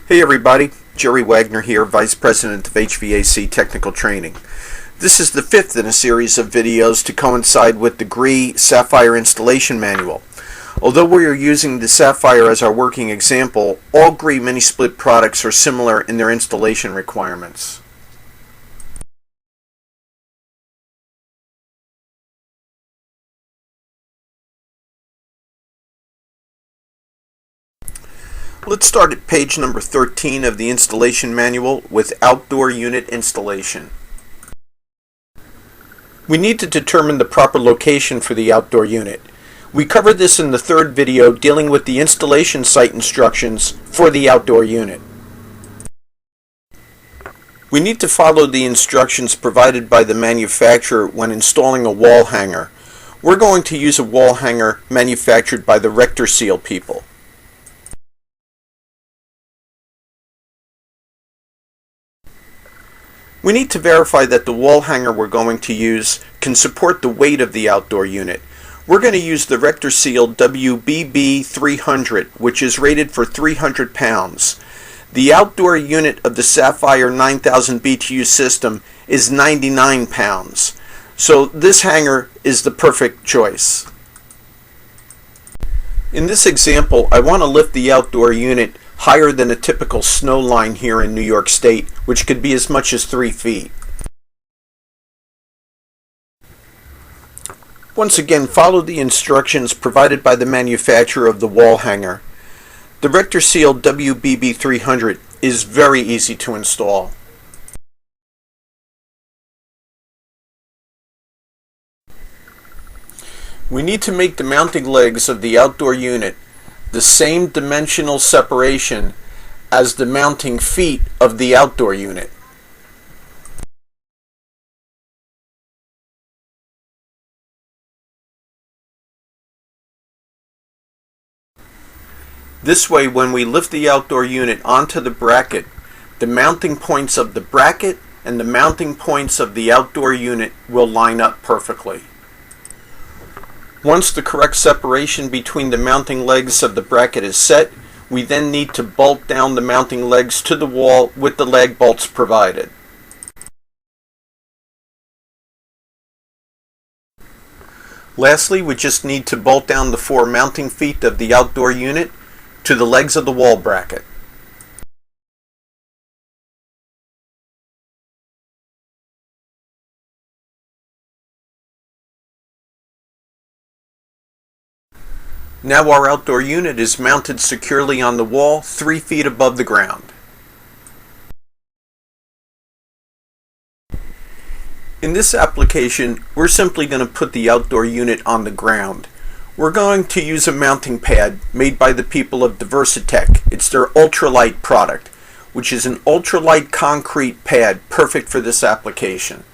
Hey everybody, Jerry Wagner here, Vice President of HVAC Technical Training. This is the fifth in a series of videos to coincide with the Gree Sapphire Installation Manual. Although we are using the Sapphire as our working example, all Gree mini-split products are similar in their installation requirements. Let's start at page number 13 of the installation manual with outdoor unit installation. We need to determine the proper location for the outdoor unit. We covered this in the third video dealing with the installation site instructions for the outdoor unit. We need to follow the instructions provided by the manufacturer when installing a wall hanger. We're going to use a wall hanger manufactured by the Rector Seal people. We need to verify that the wall hanger we're going to use can support the weight of the outdoor unit. We're going to use the Rector Seal WBB 300, which is rated for 300 pounds. The outdoor unit of the Sapphire 9000 BTU system is 99 pounds. So this hanger is the perfect choice. In this example, I want to lift the outdoor unit higher than a typical snow line here in New York State, which could be as much as 3 feet. Once again, follow the instructions provided by the manufacturer of the wall hanger. The Rector Seal WBB 300 is very easy to install. We need to make the mounting legs of the outdoor unit the same dimensional separation as the mounting feet of the outdoor unit. This way, when we lift the outdoor unit onto the bracket, the mounting points of the bracket and the mounting points of the outdoor unit will line up perfectly. Once the correct separation between the mounting legs of the bracket is set, we then need to bolt down the mounting legs to the wall with the lag bolts provided. Lastly, we just need to bolt down the 4 mounting feet of the outdoor unit to the legs of the wall bracket. Now our outdoor unit is mounted securely on the wall 3 feet above the ground. In this application, we're simply going to put the outdoor unit on the ground. We're going to use a mounting pad made by the people of Diversitech. It's their ultralight product, which is an ultralight concrete pad perfect for this application.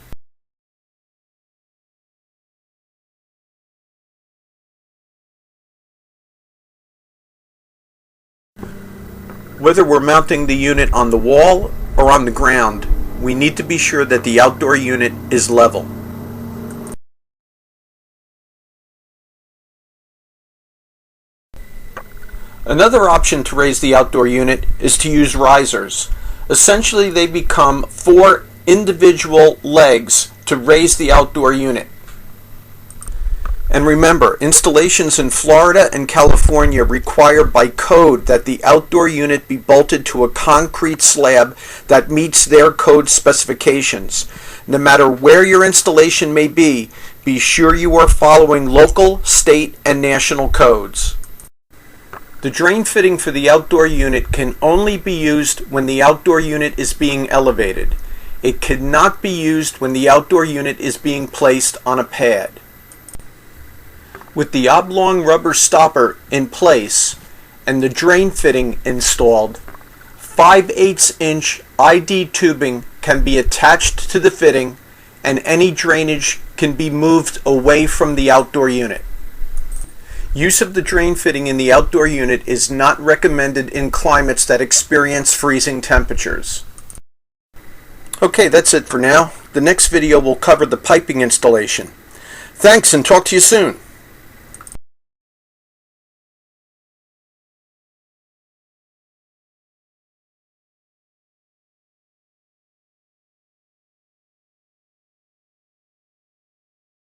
Whether we're mounting the unit on the wall or on the ground, we need to be sure that the outdoor unit is level. Another option to raise the outdoor unit is to use risers. Essentially, they become 4 individual legs to raise the outdoor unit. And remember, installations in Florida and California require by code that the outdoor unit be bolted to a concrete slab that meets their code specifications. No matter where your installation may be sure you are following local, state, and national codes. The drain fitting for the outdoor unit can only be used when the outdoor unit is being elevated. It cannot be used when the outdoor unit is being placed on a pad. With the oblong rubber stopper in place and the drain fitting installed, 5/8 inch ID tubing can be attached to the fitting and any drainage can be moved away from the outdoor unit. Use of the drain fitting in the outdoor unit is not recommended in climates that experience freezing temperatures. Okay, that's it for now. The next video will cover the piping installation. Thanks and talk to you soon.